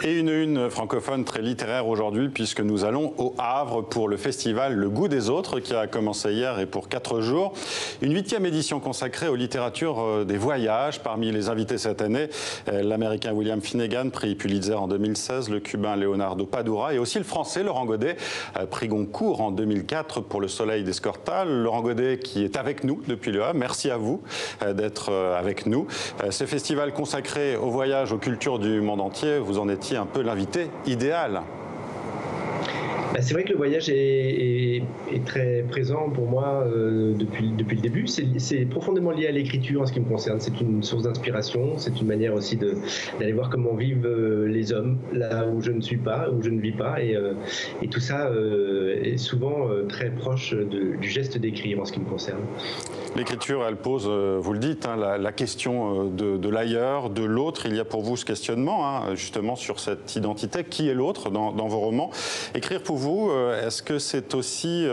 Et une francophone très littéraire aujourd'hui, puisque nous allons au Havre pour le festival Le Goût des Autres, qui a commencé hier et pour 4 jours. Une 8e édition consacrée aux littératures des voyages. Parmi les invités cette année, l'Américain William Finnegan, prix Pulitzer en 2016, le Cubain Leonardo Padura et aussi le Français Laurent Godet, prix Goncourt en 2004 pour Le Soleil d'Escortal. Laurent Godet qui est avec nous depuis le Havre. Merci à vous d'être avec nous. Ce festival consacré au voyage, aux cultures du monde entier, vous en étiez un peu l'invité idéal. C'est vrai que le voyage est très présent pour moi depuis le début. C'est profondément lié à l'écriture en ce qui me concerne. C'est une source d'inspiration, c'est une manière aussi d'aller voir comment vivent les hommes, là où je ne suis pas, où je ne vis pas. Et tout ça est souvent très proche du geste d'écrire en ce qui me concerne. L'écriture, elle pose, vous le dites, la question de l'ailleurs, de l'autre. Il y a pour vous ce questionnement, justement, sur cette identité. Qui est l'autre dans vos romans? Écrire pour vous, est-ce que c'est aussi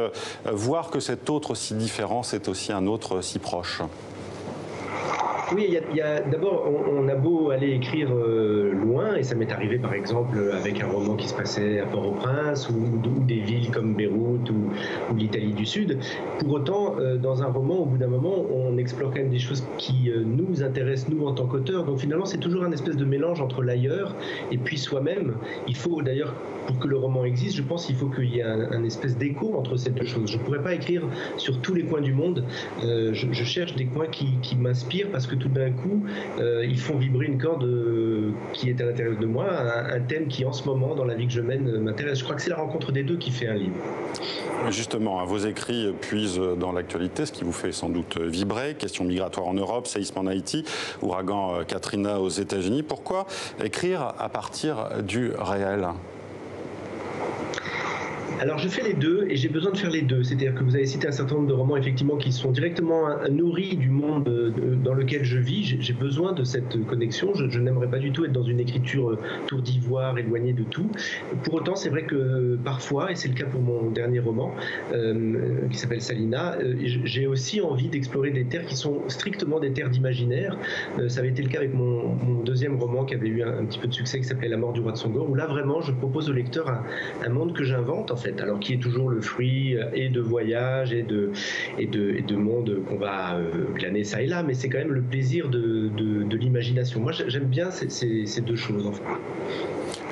voir que cet autre si différent, c'est aussi un autre si proche? Oui, d'abord, on a beau aller écrire loin, et ça m'est arrivé par exemple avec un roman qui se passait à Port-au-Prince ou des villes comme Beyrouth ou l'Italie du Sud. Pour autant, dans un roman, au bout d'un moment, on explore quand même des choses qui nous intéressent, nous, en tant qu'auteurs. Donc finalement, c'est toujours un espèce de mélange entre l'ailleurs et puis soi-même. Il faut d'ailleurs, pour que le roman existe, je pense qu'il faut qu'il y ait un espèce d'écho entre ces deux choses. Je ne pourrais pas écrire sur tous les coins du monde. Je cherche des coins qui m'inspirent parce que tout d'un coup, ils font vibrer une corde qui est à l'intérieur de moi, un thème qui, en ce moment, dans la vie que je mène, m'intéresse. Je crois que c'est la rencontre des deux qui fait un livre. Justement, vos écrits puisent dans l'actualité, ce qui vous fait sans doute vibrer. Question migratoire en Europe, séisme en Haïti, ouragan Katrina aux États-Unis. Pourquoi écrire à partir du réel ? Alors je fais les deux et j'ai besoin de faire les deux. C'est-à-dire que vous avez cité un certain nombre de romans effectivement qui sont directement nourris du monde dans lequel je vis. J'ai besoin de cette connexion. Je n'aimerais pas du tout être dans une écriture tour d'ivoire, éloignée de tout. Pour autant, c'est vrai que parfois, et c'est le cas pour mon dernier roman qui s'appelle Salina, j'ai aussi envie d'explorer des terres qui sont strictement des terres d'imaginaire. Ça avait été le cas avec mon deuxième roman qui avait eu un petit peu de succès qui s'appelait La mort du roi de Sangor, où là vraiment je propose au lecteur un monde que j'invente en fait. Alors qui est toujours le fruit et de voyages et de monde qu'on va glaner ça et là, mais c'est quand même le plaisir de l'imagination. Moi j'aime bien ces deux choses en fait.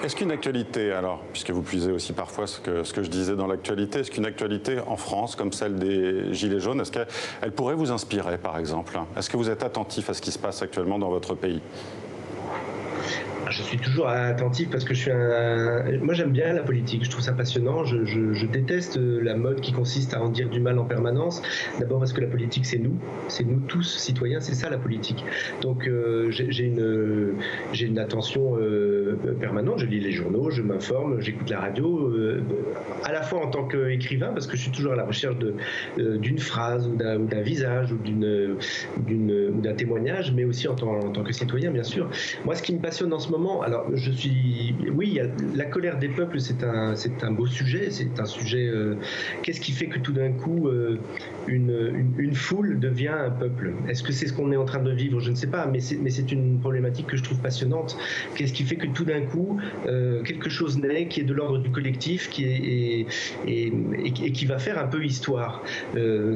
Est-ce qu'une actualité, alors, puisque vous puisez aussi parfois ce que je disais dans l'actualité, est-ce qu'une actualité en France, comme celle des Gilets jaunes, est-ce qu'elle pourrait vous inspirer par exemple? Est-ce que vous êtes attentif à ce qui se passe actuellement dans votre pays? Je suis toujours attentif parce que moi j'aime bien la politique, je trouve ça passionnant, je déteste la mode qui consiste à en dire du mal en permanence. D'abord parce que la politique c'est nous tous citoyens, c'est ça la politique. Donc j'ai une attention permanente, je lis les journaux, je m'informe, j'écoute la radio, à la fois en tant qu'écrivain parce que je suis toujours à la recherche d'une phrase ou d'un visage ou d'un témoignage, mais aussi en tant que citoyen bien sûr. Moi ce qui me passionne en ce moment, alors oui, la colère des peuples, c'est un beau sujet, c'est un sujet. Qu'est-ce qui fait que tout d'un coup une foule devient un peuple? Est-ce que c'est ce qu'on est en train de vivre? Je ne sais pas, mais c'est une problématique que je trouve passionnante. Qu'est-ce qui fait que tout d'un coup quelque chose naît qui est de l'ordre du collectif, et qui va faire un peu histoire?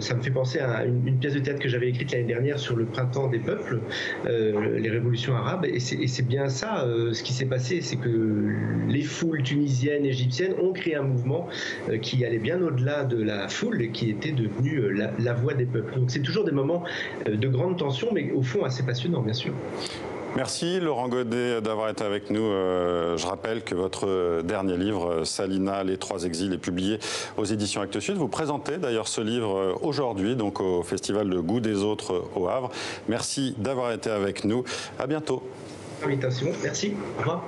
Ça me fait penser à une pièce de théâtre que j'avais écrite l'année dernière sur le printemps des peuples, les révolutions arabes, et c'est bien ça. Ce qui s'est passé, c'est que les foules tunisiennes, égyptiennes ont créé un mouvement qui allait bien au-delà de la foule et qui était devenu la voix des peuples. Donc c'est toujours des moments de grande tension, mais au fond assez passionnants, bien sûr. Merci Laurent Godet d'avoir été avec nous. Je rappelle que votre dernier livre, Salina, les 3 exils, est publié aux éditions Actes Sud. Vous présentez d'ailleurs ce livre aujourd'hui, donc au Festival Le Goût des Autres au Havre. Merci d'avoir été avec nous. À bientôt. Invitation. Merci. Au revoir.